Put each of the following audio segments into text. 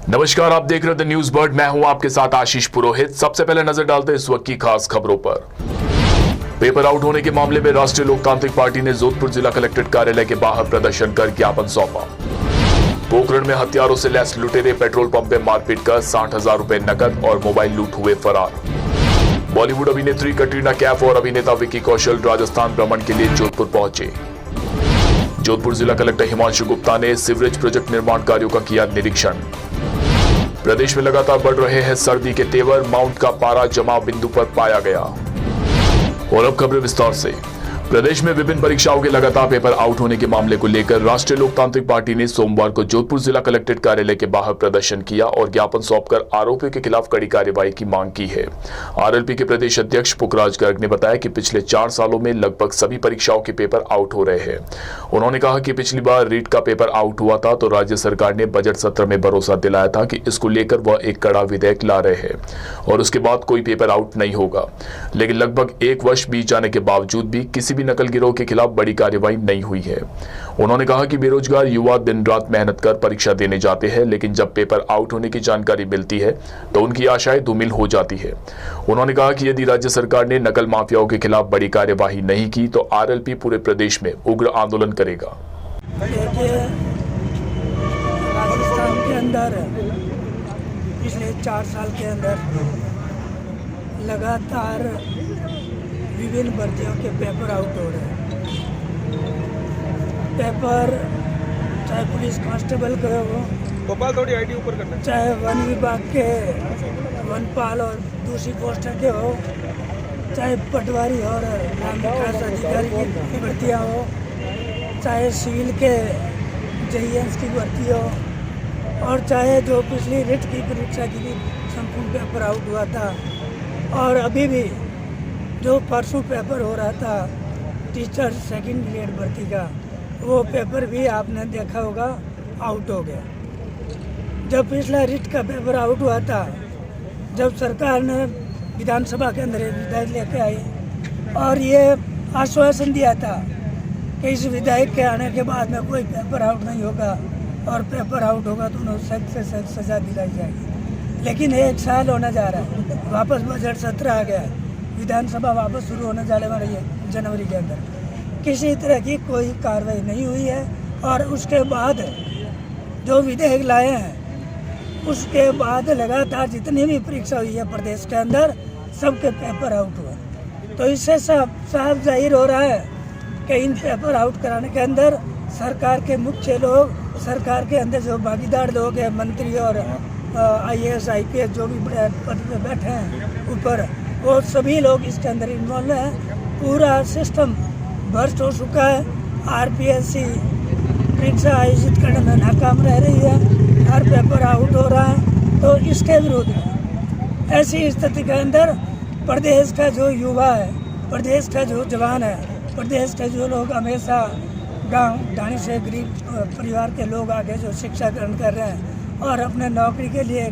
नमस्कार, आप देख रहे थे न्यूज बर्ड। मैं हूं आपके साथ आशीष पुरोहित। सबसे पहले नजर डालते हैं इस वक्त की खास खबरों पर। पेपर आउट होने के मामले में राष्ट्रीय लोकतांत्रिक पार्टी ने जोधपुर जिला कलेक्ट्रेट कार्यालय के बाहर प्रदर्शन कर ज्ञापन सौंपा। पोखरण में हथियारों से लैस लुटेरे पेट्रोल पंप में मारपीट कर 60,000 रुपए नकद और मोबाइल लूट हुए फरार। बॉलीवुड अभिनेत्री कटरीना कैफ और अभिनेता विकी कौशल राजस्थान भ्रमण के लिए जोधपुर पहुंचे। जोधपुर जिला कलेक्टर हिमांशु गुप्ता ने सीवरेज प्रोजेक्ट निर्माण कार्यों का किया निरीक्षण। प्रदेश में लगातार बढ़ रहे हैं सर्दी के तेवर, माउंट का पारा जमाव बिंदु पर पाया गया। और अब खबरें विस्तार से। प्रदेश में विभिन्न परीक्षाओं के लगातार पेपर आउट होने के मामले को लेकर राष्ट्रीय लोकतांत्रिक पार्टी ने सोमवार को जोधपुर जिला कलेक्ट्रेट कार्यालय के बाहर प्रदर्शन किया और ज्ञापन सौंपकर आरोपियों के खिलाफ कड़ी कार्रवाई की मांग की है। आरएलपी के प्रदेश अध्यक्ष पुखराज गर्ग ने बताया कि पिछले 4 सालों में लगभग सभी परीक्षाओं के पेपर आउट हो रहे हैं। उन्होंने कहा कि पिछली बार रीट का पेपर आउट हुआ था तो राज्य सरकार ने बजट सत्र में भरोसा दिलाया था कि इसको लेकर वह एक कड़ा विधेयक ला रहे हैं और उसके बाद कोई पेपर आउट नहीं होगा। लेकिन लगभग 1 वर्ष बीत जाने के बावजूद भी किसी भी नकल गिरोह के खिलाफ बड़ी कार्रवाई नहीं हुई है। उन्होंने कहा कि बेरोजगार युवा दिन रात मेहनत कर परीक्षा देने जाते हैं, लेकिन जब पेपर आउट होने की जानकारी मिलती है तो उनकी आशाएं धूमिल हो जाती है। उन्होंने कहा कि यदि राज्य सरकार ने नकल माफियाओं के खिलाफ बड़ी कार्यवाही नहीं की तो आरएलपी पूरे प्रदेश में उग्र आंदोलन करेगा। राजस्थान के अंदर पिछले 4 साल के अंदर लगातार विभिन्न भर्तियों के पेपर आउट हो रहे हैं। पेपर चाहे पुलिस कांस्टेबल के हो, गोपाल थोड़ी आईडी ऊपर करना, चाहे वन विभाग के वनपाल और दूसरी पोस्टर के हो, चाहे पटवारी और ग्राम विकास अधिकारी की भर्तियाँ हो, चाहे सिविल के जेईएंस की भर्ती हो, और चाहे जो पिछली रिट की परीक्षा की भी संपूर्ण पेपर आउट हुआ था, और अभी भी जो परसों पेपर हो रहा था टीचर सेकंड ग्रेड भर्ती का, वो पेपर भी आपने देखा होगा आउट हो गया। जब पिछला रिट का पेपर आउट हुआ था, जब सरकार ने विधानसभा के अंदर एक विधेयक लेके आई और ये आश्वासन दिया था कि इस विधेयक के आने के बाद में कोई पेपर आउट नहीं होगा और पेपर आउट होगा तो उन्हें सख्त से सख्त सजा दिलाई जाएगी। लेकिन 1 साल होने जा रहा है, वापस बजट सत्र आ गया है, विधानसभा वापस शुरू होने जाने वाली है जनवरी के अंदर। किसी तरह की कोई कार्रवाई नहीं हुई है और उसके बाद जो विधेयक लाए हैं उसके बाद लगातार जितनी भी परीक्षा हुई है प्रदेश के अंदर सबके पेपर आउट हुए। तो इससे साफ जाहिर हो रहा है कि इन पेपर आउट कराने के अंदर सरकार के मुख्य लोग, सरकार के अंदर जो भागीदार लोग हैं, मंत्री और IAS IPS जो भी बड़े पद पे बैठे हैं ऊपर, वो सभी लोग इसके अंदर इन्वॉल्व हैं। पूरा सिस्टम भ्रष्ट हो चुका है। RPSC परीक्षा आयोजित करने में नाकाम रह रही है, हर पेपर आउट हो रहा है। तो इसके विरोध में ऐसी स्थिति के अंदर प्रदेश का जो युवा है, प्रदेश का जो जवान है, प्रदेश के जो लोग हमेशा गांव ढाणी से गरीब परिवार के लोग आगे जो शिक्षा ग्रहण कर रहे हैं और अपने नौकरी के लिए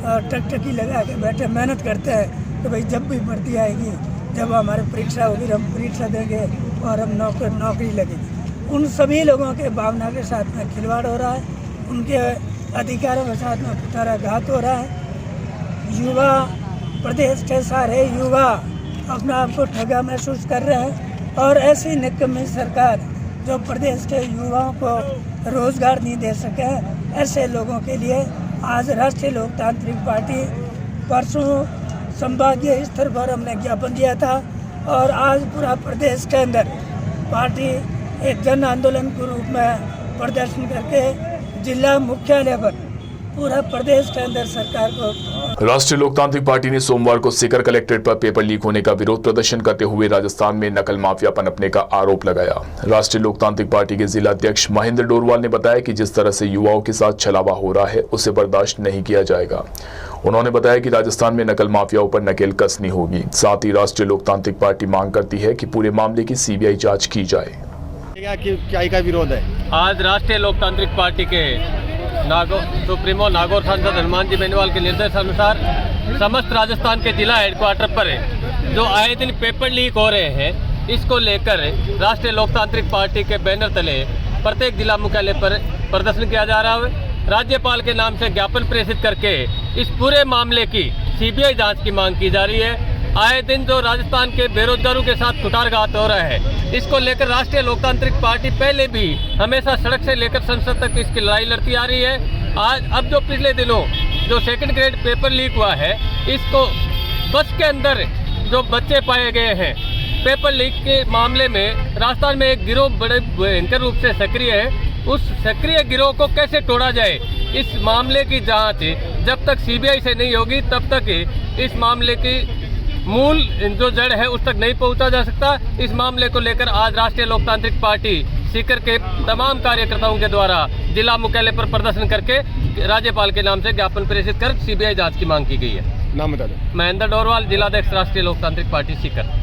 टकटकी लगा के बैठे मेहनत करते हैं, तो भाई जब भी भर्ती आएगी, जब हमारी परीक्षा होगी, हम परीक्षा देंगे और हम नौकरी लगेगी। उन सभी लोगों के भावना के साथ में खिलवाड़ हो रहा है, उनके अधिकारों के साथ में कुठाराघात हो रहा है। युवा, प्रदेश के सारे युवा अपने आप को ठगा महसूस कर रहे हैं और ऐसी निकम्मी सरकार जो प्रदेश के युवाओं को रोजगार नहीं दे सके, ऐसे लोगों के लिए आज राष्ट्रीय लोकतांत्रिक पार्टी परसों संभागीय स्तर पर हमने ज्ञापन दिया था और आज पूरा प्रदेश के अंदर पार्टी एक जन आंदोलन के रूप में प्रदर्शन करके जिला मुख्यालय पर पूरा प्रदेश के अंदर सरकार को। राष्ट्रीय लोकतांत्रिक पार्टी ने सोमवार को सीकर कलेक्ट्रेट पर पेपर लीक होने का विरोध प्रदर्शन करते हुए राजस्थान में नकल माफिया पनपने का आरोप लगाया। राष्ट्रीय लोकतांत्रिक पार्टी के जिला अध्यक्ष महेंद्र डोरवाल ने बताया कि जिस तरह से युवाओं के साथ छलावा हो रहा है उसे बर्दाश्त नहीं किया जाएगा। उन्होंने बताया कि राजस्थान में नकल माफियाओं पर नकेल कसनी होगी। साथ ही राष्ट्रीय लोकतांत्रिक पार्टी मांग करती है कि पूरे मामले की CBI जांच की जाए। क्या विरोध है? आज राष्ट्रीय लोकतांत्रिक पार्टी के सुप्रीमो नागौर सांसद हनुमान जी बेनीवाल के निर्देश अनुसार समस्त राजस्थान के जिला हेडक्वार्टर पर जो आए दिन पेपर लीक हो रहे हैं, इसको लेकर राष्ट्रीय लोकतांत्रिक पार्टी के बैनर तले प्रत्येक जिला मुख्यालय पर प्रदर्शन किया जा रहा है। राज्यपाल के नाम से ज्ञापन प्रेषित करके इस पूरे मामले की सीबीआई जांच की मांग की जा रही है। आए दिन जो राजस्थान के बेरोजगारों के साथ कुठारघात हो रहा है, इसको लेकर राष्ट्रीय लोकतांत्रिक पार्टी पहले भी हमेशा सड़क से लेकर संसद तक इसकी लड़ाई लड़ती आ रही है। आज अब जो पिछले दिनों जो सेकंड ग्रेड पेपर लीक हुआ है, इसको बस के अंदर जो बच्चे पाए गए हैं, पेपर लीक के मामले में राजस्थान में एक गिरोह बड़े भयंकर रूप से सक्रिय है। उस सक्रिय गिरोह को कैसे तोड़ा जाए, इस मामले की जांच जब तक सीबीआई से नहीं होगी तब तक इस मामले की मूल जो जड़ है उस तक नहीं पहुंचा जा सकता। इस मामले को लेकर आज राष्ट्रीय लोकतांत्रिक पार्टी सीकर के तमाम कार्यकर्ताओं के द्वारा जिला मुख्यालय पर प्रदर्शन करके राज्यपाल के नाम से ज्ञापन प्रेषित कर सीबीआई जांच की मांग की गई है। नाम बता दो। महेंद्र डोरवाल, जिलाध्यक्ष राष्ट्रीय लोकतांत्रिक पार्टी सीकर।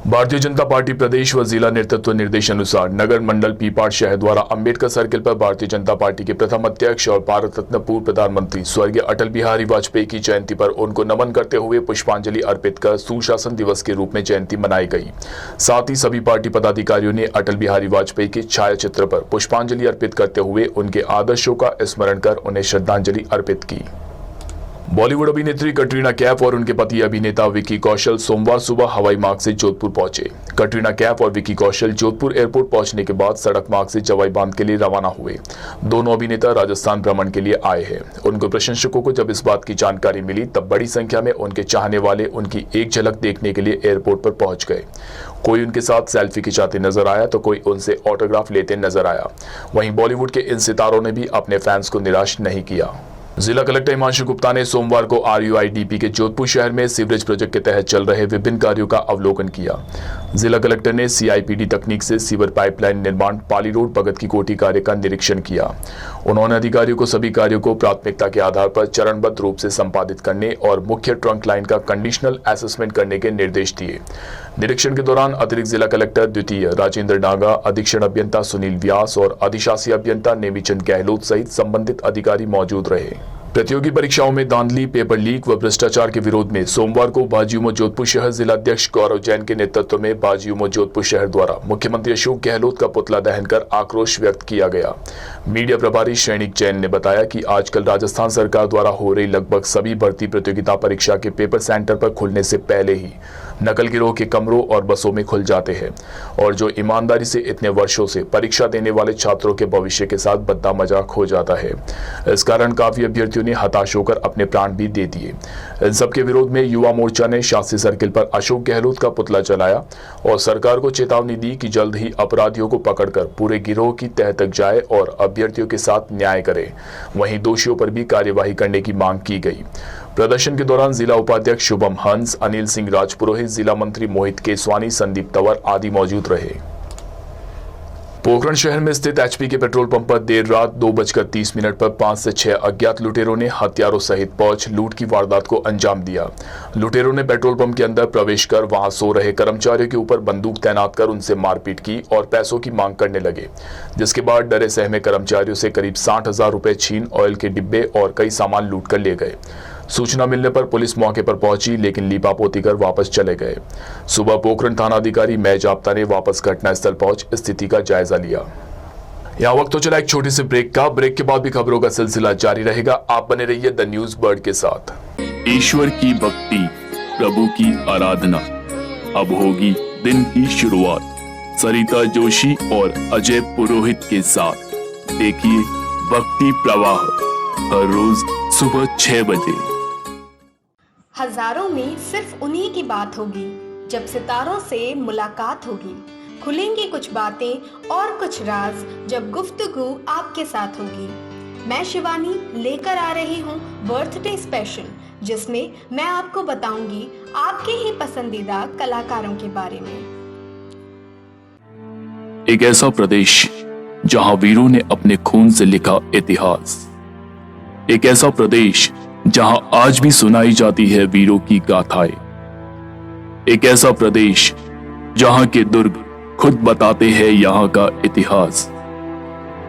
भारतीय जनता पार्टी प्रदेश व जिला नेतृत्व निर्देशानुसार नगर मंडल पीपाड़ शहर द्वारा अंबेडकर सर्किल पर भारतीय जनता पार्टी के प्रथम अध्यक्ष और भारत रत्न पूर्व प्रधानमंत्री स्वर्गीय अटल बिहारी वाजपेयी की जयंती पर उनको नमन करते हुए पुष्पांजलि अर्पित कर सुशासन दिवस के रूप में जयंती मनाई गई। साथ ही सभी पार्टी पदाधिकारियों ने अटल बिहारी वाजपेयी के छाया चित्र पर पुष्पांजलि अर्पित करते हुए उनके आदर्शों का स्मरण कर उन्हें श्रद्धांजलि अर्पित की। बॉलीवुड अभिनेत्री कटरीना कैफ और उनके पति अभिनेता विकी कौशल सोमवार सुबह हवाई मार्ग से जोधपुर पहुंचे। कटरीना कैफ और विकी कौशल जोधपुर एयरपोर्ट पहुंचने के बाद सड़क मार्ग से जवाई बांध के लिए रवाना हुए। दोनों अभिनेता राजस्थान भ्रमण के लिए आए हैं। उनके प्रशंसकों को जब इस बात की जानकारी मिली तब बड़ी संख्या में उनके चाहने वाले उनकी एक झलक देखने के लिए एयरपोर्ट पर पहुंच गए। कोई उनके साथ सेल्फी खिंचाते नजर आया तो कोई उनसे ऑटोग्राफ लेते नजर आया। वहीं बॉलीवुड के इन सितारों ने भी अपने फैंस को निराश नहीं किया। जिला कलेक्टर हिमांशु गुप्ता ने सोमवार को RUIDP के जोधपुर शहर में सीवरेज प्रोजेक्ट के तहत चल रहे विभिन्न कार्यों का अवलोकन किया। जिला कलेक्टर ने CIPD तकनीक से सीवर पाइपलाइन निर्माण पाली रोड भगत की कोठी कार्य का निरीक्षण किया। उन्होंने अधिकारियों को सभी कार्यों को प्राथमिकता के आधार पर चरणबद्ध रूप से संपादित करने और मुख्य ट्रंक लाइन का कंडीशनल असेसमेंट करने के निर्देश दिए। निरीक्षण के दौरान अतिरिक्त जिला कलेक्टर द्वितीय राजेंद्र डांगा, अधीक्षण अभियंता सुनील व्यास और अधिशासी अभियंता नेमीचंद गहलोत सहित संबंधित अधिकारी मौजूद रहे। प्रतियोगी परीक्षाओं में धांधली, पेपर लीक व भ्रष्टाचार के विरोध में सोमवार को भाजयुमो जोधपुर शहर जिलाध्यक्ष गौरव जैन के नेतृत्व में भाजयुमो जोधपुर शहर द्वारा मुख्यमंत्री अशोक गहलोत का पुतला दहन कर आक्रोश व्यक्त किया गया। मीडिया प्रभारी श्रेणिक जैन ने बताया कि आजकल राजस्थान सरकार द्वारा हो रही लगभग सभी भर्ती प्रतियोगिता परीक्षा के पेपर सेंटर पर खुलने से पहले ही नकल गिरोह के कमरों और बसों में खुल जाते हैं और जो ईमानदारी से इतने वर्षों से परीक्षा देने वाले छात्रों के भविष्य के साथ बद्दा मजाक हो जाता है। इस कारण काफी अभ्यर्थियों ने हताश होकर अपने प्राण भी दे दिए। इन सबके विरोध में युवा मोर्चा ने शास्त्री सर्किल पर अशोक गहलोत का पुतला जलाया और सरकार को चेतावनी दी कि जल्द ही अपराधियों को पकड़कर पूरे गिरोह की तह तक जाए और अभ्यर्थियों के साथ न्याय करे। वहीं दोषियों पर भी कार्यवाही करने की मांग की गई। प्रदर्शन के दौरान जिला उपाध्यक्ष शुभम हंस, अनिल सिंह राजपुरोहित, जिला मंत्री मोहित केसवानी, संदीप तंवर आदि मौजूद रहे। पोखरण शहर में स्थित HP के पेट्रोल पंप पर देर रात 2:30 पर 5 से 6 अज्ञात लुटेरों ने हथियारों सहित पहुंच लूट की वारदात को अंजाम दिया। लुटेरों ने पेट्रोल पंप के अंदर प्रवेश कर वहां सो रहे कर्मचारियों के ऊपर बंदूक तैनात कर उनसे मारपीट की और पैसों की मांग करने लगे, जिसके बाद डरे सहमे कर्मचारियों से करीब 60,000 रुपए छीन ऑयल के डिब्बे और कई सामान लूट कर ले गए। सूचना मिलने पर पुलिस मौके पर पहुंची लेकिन लीपापोती कर वापस चले गए। सुबह पोखरण थानाधिकारी मय जाप्ता ने वापस घटनास्थल पहुंच स्थिति का जायजा लिया। यहाँ वक्त तो चला एक छोटी सी ब्रेक का। ब्रेक के बाद भी खबरों का सिलसिला जारी रहेगा। आप बने रहिए द न्यूज बर्ड के साथ। ईश्वर की भक्ति, प्रभु की आराधना, अब होगी दिन की शुरुआत। सरिता जोशी और अजय पुरोहित के साथ देखिए भक्ति प्रवाह हर रोज सुबह 6 बजे। हजारों में सिर्फ उन्हीं की बात होगी जब सितारों से मुलाकात होगी। खुलेंगी कुछ बातें और कुछ राज जब गुफ्तगू आपके साथ होगी। मैं शिवानी लेकर आ रही हूँ बर्थडे स्पेशल, जिसमें मैं आपको बताऊंगी आपके ही पसंदीदा कलाकारों के बारे में। एक ऐसा प्रदेश जहां वीरों ने अपने खून से लिखा इतिहास, एक ऐसा प्रदेश जहां आज भी सुनाई जाती है वीरों की गाथाएं, एक ऐसा प्रदेश जहां के दुर्ग खुद बताते हैं यहां का इतिहास।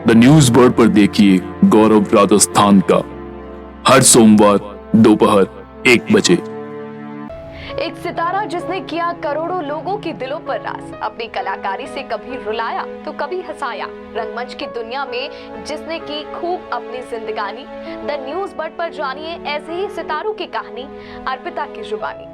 द न्यूज बर्ड पर देखिए गौरव राजस्थान का हर सोमवार दोपहर 1 बजे। एक सितारा जिसने किया करोड़ों लोगों के दिलों पर राज, अपनी कलाकारी से कभी रुलाया तो कभी हंसाया, रंगमंच की दुनिया में जिसने की खूब अपनी जिंदगानी। द न्यूज बर्ड पर जानिए ऐसे ही सितारों की कहानी, अर्पिता की जुबानी।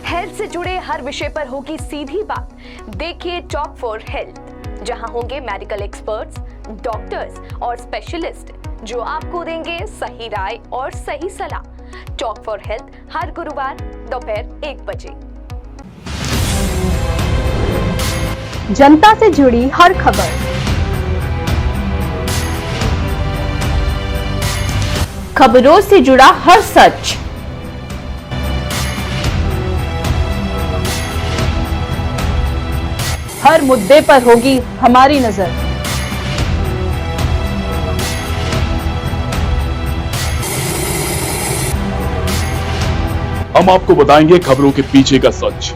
हेल्थ से जुड़े हर विषय पर होगी सीधी बात। देखिए टॉक फॉर हेल्थ, जहां होंगे मेडिकल एक्सपर्ट्स, डॉक्टर्स और स्पेशलिस्ट जो आपको देंगे सही राय और सही सलाह। टॉक फॉर हेल्थ हर गुरुवार दोपहर 1 बजे। जनता से जुड़ी हर खबर, खबरों से जुड़ा हर सच, हर मुद्दे पर होगी हमारी नजर। हम आपको बताएंगे खबरों के पीछे का सच।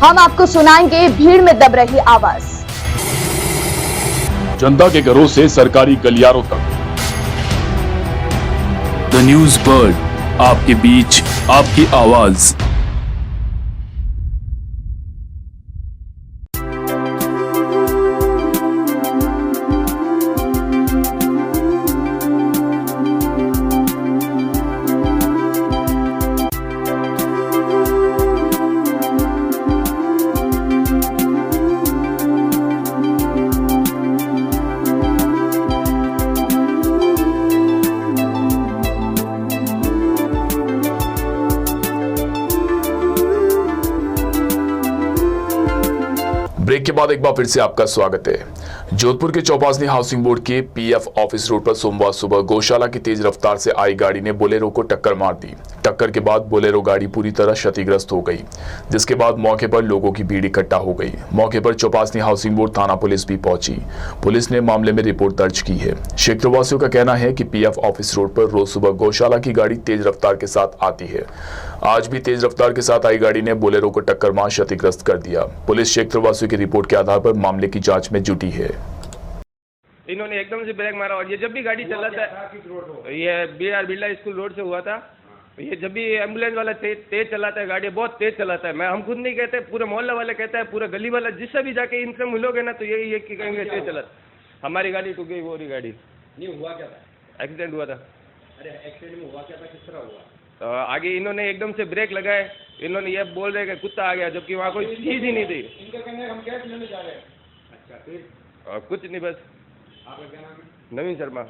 हम आपको सुनाएंगे भीड़ में दब रही आवाज, जनता के घरों से सरकारी गलियारों तक। द न्यूज बर्ड, आपके बीच, आपकी आवाज। ब्रेक के बाद एक बार फिर से आपका स्वागत है। जोधपुर के चौपासनी हाउसिंग बोर्ड के पीएफ ऑफिस रोड पर सोमवार सुबह गौशाला की तेज रफ्तार से आई गाड़ी ने बोलेरो को टक्कर मार दी। टक्कर के बाद बोलेरो गाड़ी पूरी तरह क्षतिग्रस्त हो गई, जिसके बाद मौके पर लोगों की भीड़ इकट्ठा हो गई। मौके पर चौपासनी हाउसिंग बोर्ड थाना पुलिस भी पहुंची। पुलिस ने मामले में रिपोर्ट दर्ज की है। क्षेत्रवासियों का कहना है कि पीएफ ऑफिस रोड पर रोज सुबह गौशाला की गाड़ी तेज रफ्तार के साथ आती है। आज भी तेज रफ्तार के साथ आई गाड़ी ने बोलेरो को टक्कर मार क्षतिग्रस्त कर दिया। पुलिस क्षेत्रवासियों की रिपोर्ट के आधार पर मामले की जांच में जुटी है। इन्होंने एकदम से ब्रेक मारा और ये जब भी गाड़ी चलाता है, ये BR बिरला स्कूल रोड से हुआ था। ये जब भी एम्बुलेंस वाला तेज चलाता है, गाड़ी बहुत तेज चलाता है। हम खुद नहीं कहते, पूरे मोहल्ला वाले कहता है, पूरा गली वाला, जिससे भी जाके इनसे मिलोगे ना तो यही कहेंगे तेज चलाता। हमारी गाड़ी टूट गई, वो वाली गाड़ी नहीं। हुआ क्या था? एक्सीडेंट हुआ था। अरे एक्सीडेंट में हुआ क्या था, किस तरह हुआ? तो आगे इन्होंने एकदम से ब्रेक लगाए। इन्होंने ये बोल रहे कि कुत्ता आ गया, जबकि वहाँ कोई चीज ही नहीं थी। इनका कहना है हम कैश लेने जा रहे हैं। अच्छा, फिर कुछ नहीं, बस। आपका क्या नाम है? नवीन शर्मा।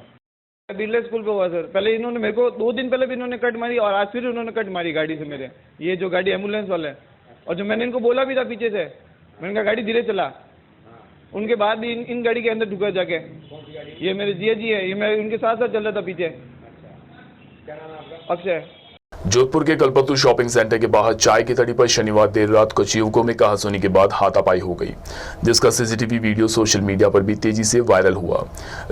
बिरला स्कूल पे हुआ सर। पहले इन्होंने मेरे को 2 दिन पहले भी इन्होंने कट मारी और आज फिर उन्होंने कट मारी गाड़ी से मेरे, ये जो गाड़ी एम्बुलेंस वाला है। और जो मैंने इनको बोला भी था पीछे से, मैंने कहा गाड़ी धीरे चला, उनके बाद भी इन गाड़ी के अंदर ढुका जाके। ये मेरे जिया जी है, ये मैं उनके साथ साथ चल रहा था पीछे। क्या नाम है आपका? अक्षय। जोधपुर के कल्पतरू शॉपिंग सेंटर के बाहर चाय की तड़ी पर शनिवार देर रात कुछ युवकों में कहासुनी के बाद हाथापाई हो गई, जिसका सीसीटीवी वीडियो सोशल मीडिया पर भी तेजी से वायरल हुआ।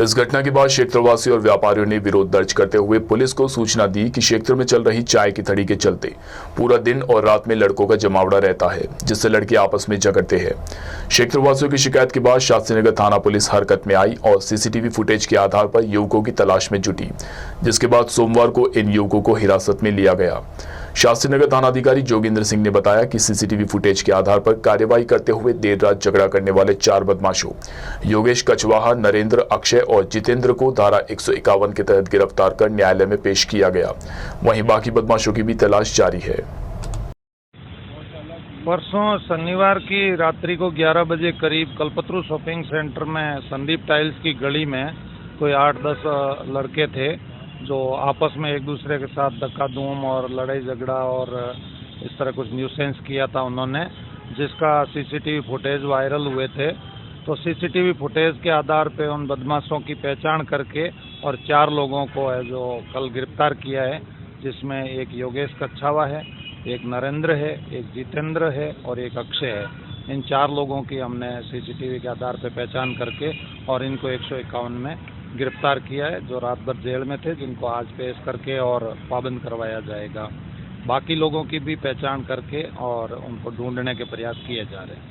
इस घटना के बाद क्षेत्रवासियों और व्यापारियों ने विरोध दर्ज करते हुए पुलिस को सूचना दी कि क्षेत्र में चल रही चाय की तड़ी के चलते पूरा दिन और रात में लड़कों का जमावड़ा रहता है, जिससे लड़के आपस में झगड़ते हैं। क्षेत्रवासियों की शिकायत के बाद शास्त्रीनगर थाना पुलिस हरकत में आई और सीसीटीवी फुटेज के आधार पर युवकों की तलाश में जुटी, जिसके बाद सोमवार को इन युवकों को हिरासत में लिया गया। शास्त्रीनगर थानाधिकारी जोगिंद्र सिंह ने बताया कि सीसीटीवी फुटेज के आधार पर कार्रवाई करते हुए देर रात झगड़ा करने वाले 4 बदमाशों योगेश कछवाहा, नरेंद्र, अक्षय और जितेंद्र को धारा 151 के तहत गिरफ्तार कर न्यायालय में पेश किया गया। वहीं बाकी बदमाशों की भी तलाश जारी है। परसों शनिवार की रात्रि को 11 बजे करीब कल्पतरू शॉपिंग सेंटर में संदीप टाइल्स की गली में कोई 8-10 लड़के थे जो आपस में एक दूसरे के साथ धक्का धूम और लड़ाई झगड़ा और इस तरह कुछ न्यूसेंस किया था उन्होंने, जिसका सीसीटीवी फुटेज वायरल हुए थे। तो सीसीटीवी फुटेज के आधार पे उन बदमाशों की पहचान करके और 4 लोगों को है जो कल गिरफ्तार किया है, जिसमें एक योगेश कच्छावा है, एक नरेंद्र है, एक जितेंद्र है और एक अक्षय है। इन 4 लोगों की हमने सीसीटीवी के आधार पे पहचान करके और इनको 151 में गिरफ्तार किया है, जो रात भर जेल में थे, जिनको आज पेश करके और पाबंद करवाया जाएगा। बाकी लोगों की भी पहचान करके और उनको ढूंढने के प्रयास किए जा रहे हैं।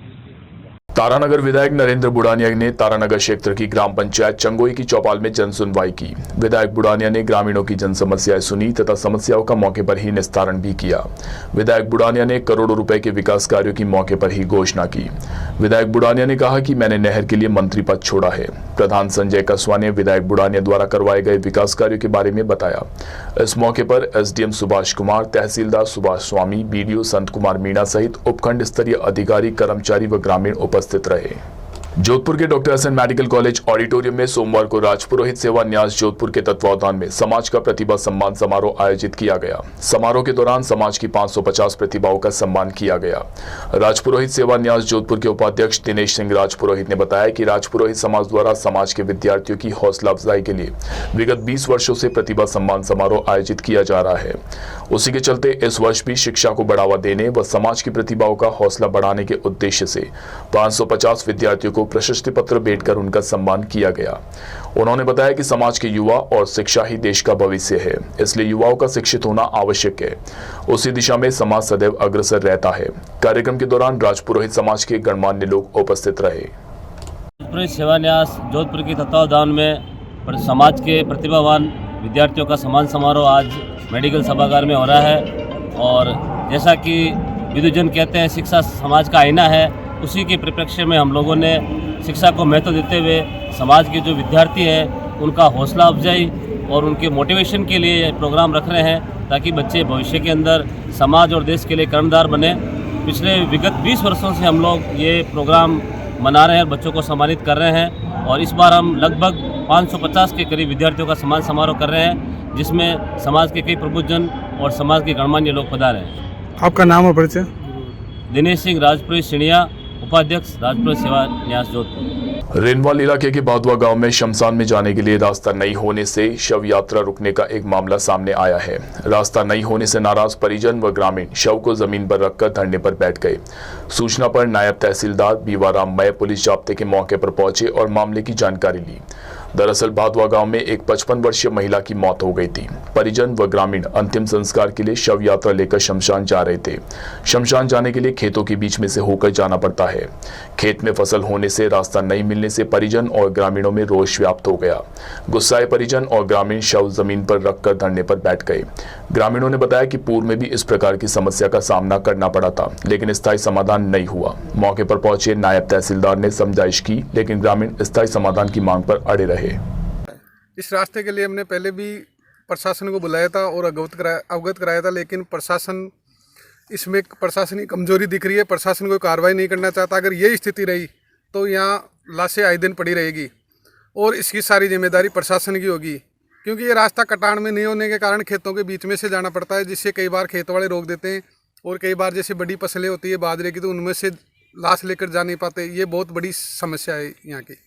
तारानगर विधायक नरेंद्र बुढ़ानिया ने तारानगर क्षेत्र की ग्राम पंचायत चंगोई की चौपाल में जन सुनवाई की। विधायक बुढ़ानिया ने ग्रामीणों की जन समस्याएं सुनी तथा समस्याओं का मौके पर ही निस्तारण भी किया। विधायक बुढ़ानिया ने करोड़ों रुपए के विकास कार्यों की मौके पर ही घोषणा की। विधायक बुढ़ानिया ने कहा कि मैंने नहर के लिए मंत्री पद छोड़ा है। प्रधान संजय कसवा ने विधायक बुढ़ानिया द्वारा करवाए गए विकास कार्यों के बारे में बताया। इस मौके पर एसडीएम सुभाष कुमार, तहसीलदार सुभाष स्वामी, बीडीओ संत कुमार मीणा सहित उपखंड स्तरीय अधिकारी, कर्मचारी व ग्रामीण उपस्थित रहे। जोधपुर के doctor S N medical college auditorium में सोमवार को राजपुरोहित सेवा न्यास जोधपुर के तत्वावधान में समाज का प्रतिभा सम्मान समारोह आयोजित किया गया। समारोह के दौरान समाज की 550 प्रतिभाओं का सम्मान किया गया। राजपुरोहित सेवा न्यास जोधपुर के उपाध्यक्ष दिनेश सिंह राजपुरोहित ने बताया कि राजपुरोहित समाज द्वारा समाज के विद्यार्थियों की हौसला अफजाई के लिए विगत 20 वर्षों से प्रतिभा सम्मान समारोह आयोजित किया जा रहा है। उसी के चलते इस वर्ष भी शिक्षा को बढ़ावा देने व समाज की प्रतिभाओं का हौसला बढ़ाने के उद्देश्य से 550 विद्यार्थियों को प्रशस्ति पत्र भेंट कर उनका सम्मान किया गया। उन्होंने बताया कि समाज के युवा और शिक्षा ही देश का भविष्य है, इसलिए युवाओं का शिक्षित होना आवश्यक है। उसी दिशा में समाज सदैव अग्रसर रहता है। कार्यक्रम के दौरान राजपुरोहित समाज के गणमान्य लोग उपस्थित रहे। राजपुरोहित सेवा न्यास जोधपुर के तत्वावधान में समाज के प्रतिभावान विद्यार्थियों का सम्मान समारोह आज मेडिकल सभागार में हो रहा है। और जैसा कि विद्वजन कहते हैं, शिक्षा समाज का आईना है, उसी के परिप्रेक्ष्य में हम लोगों ने शिक्षा को महत्व देते हुए समाज के जो विद्यार्थी हैं उनका हौसला अफजाई और उनके मोटिवेशन के लिए प्रोग्राम रख रहे हैं, ताकि बच्चे भविष्य के अंदर समाज और देश के लिए कर्णधार बने। पिछले विगत 20 वर्षों से हम लोग ये प्रोग्राम मना रहे हैं और बच्चों को सम्मानित कर रहे हैं। और इस बार हम लगभग 550 के करीब विद्यार्थियों का सम्मान समारोह कर रहे हैं, जिसमें समाज के कई प्रबुद्धजन और समाज के गणमान्य लोग पधारे हैं। आपका नाम और परिचय? दिनेश सिंह राजपुरोहित सिणिया, उपाध्यक्ष राजपुरोहित सेवा न्यास जोधपुर। रेनवाल इलाके के बादवा गांव में शमशान में जाने के लिए रास्ता नहीं होने से शव यात्रा रुकने का एक मामला सामने आया है। रास्ता नहीं होने से नाराज परिजन व ग्रामीण शव को जमीन पर रखकर धरने पर बैठ गए। सूचना पर नायब तहसीलदार बीवाराम मय पुलिस जाब्ते के मौके पर पहुंचे और मामले की जानकारी ली। दरअसल बादवा गांव में एक 55 वर्षीय महिला की मौत हो गई थी। परिजन व ग्रामीण अंतिम संस्कार के लिए शव यात्रा लेकर शमशान जा रहे थे। शमशान जाने के लिए खेतों के बीच में से होकर जाना पड़ता है। खेत में फसल होने से रास्ता नहीं मिलने से परिजन और ग्रामीणों में रोष व्याप्त हो गया। गुस्साए परिजन और ग्रामीण शव जमीन पर रखकर धरने पर बैठ गए। ग्रामीणों ने बताया कि पूर्व में भी इस प्रकार की समस्या का सामना करना पड़ा था, लेकिन स्थायी समाधान नहीं हुआ। मौके पर पहुंचे नायब तहसीलदार ने समझाइश की, लेकिन ग्रामीण स्थायी समाधान की मांग पर अड़े रहे। इस रास्ते के लिए हमने पहले भी प्रशासन को बुलाया था और अवगत कराया था, लेकिन प्रशासन इसमें प्रशासनिक कमजोरी दिख रही है। प्रशासन कोई कार्रवाई नहीं करना चाहता। अगर ये स्थिति रही तो यहाँ लाशें आए दिन पड़ी रहेगी और इसकी सारी जिम्मेदारी प्रशासन की होगी, क्योंकि ये रास्ता कटान में नहीं होने के कारण खेतों के बीच में से जाना पड़ता है, जिससे कई बार खेत वाले रोक देते हैं और कई बार जैसे बड़ी फसलें होती है बाजरे की, तो उनमें से लाश लेकर जा नहीं पाते। ये बहुत बड़ी समस्या है यहाँ की।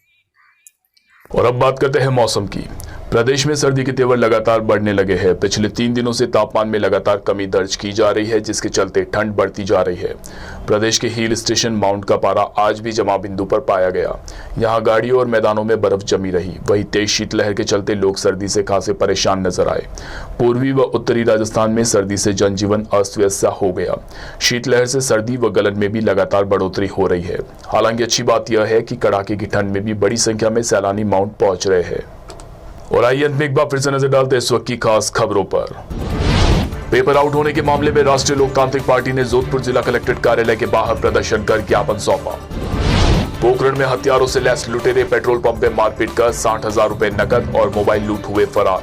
और अब बात करते हैं मौसम की। प्रदेश में सर्दी के तेवर लगातार बढ़ने लगे हैं। पिछले 3 दिनों से तापमान में लगातार कमी दर्ज की जा रही है, जिसके चलते ठंड बढ़ती जा रही है। प्रदेश के हिल स्टेशन माउंट का पारा आज भी जमाव बिंदु पर पाया गया। यहाँ गाड़ियों और मैदानों में बर्फ जमी रही। वहीं तेज शीतलहर के चलते लोग सर्दी से खासे परेशान नजर आए। पूर्वी व उत्तरी राजस्थान में सर्दी से जनजीवन अस्त व्यस्त हो गया। शीतलहर से सर्दी व गलन में भी लगातार बढ़ोतरी हो रही है। हालांकि अच्छी बात यह है कि कड़ाके की ठंड में भी बड़ी संख्या में सैलानी माउंट पहुंच रहे हैं। और आइए अंत में एक बार फिर से नजर डालते हैं इस वक्त की खास खबरों पर। पेपर आउट होने के मामले में राष्ट्रीय लोकतांत्रिक पार्टी ने जोधपुर जिला कलेक्ट्रेट कार्यालय के बाहर प्रदर्शन कर ज्ञापन सौंपा। पोखरण में हथियारों से लैस लुटेरे पेट्रोल पंप में मारपीट कर 60,000 रुपए नकद और मोबाइल लूट हुए फरार।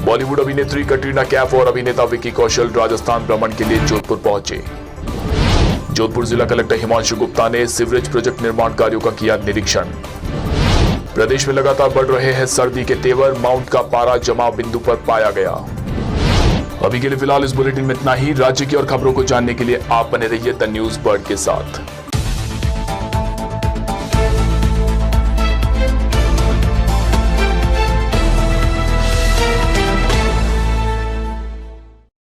बॉलीवुड अभिनेत्री कटरीना कैफ और अभिनेता विकी कौशल राजस्थान भ्रमण के लिए जोधपुर पहुंचे। जोधपुर जिला कलेक्टर हिमांशु गुप्ता ने सीवरेज प्रोजेक्ट निर्माण कार्यों का किया निरीक्षण। प्रदेश में लगातार बढ़ रहे हैं सर्दी के तेवर। माउंट का पारा जमाव बिंदु पर पाया गया। अभी के लिए फिलहाल इस बुलेटिन में इतना ही। राज्य की और खबरों को जानने के लिए आप बने रहिए द न्यूज बर्ड के साथ।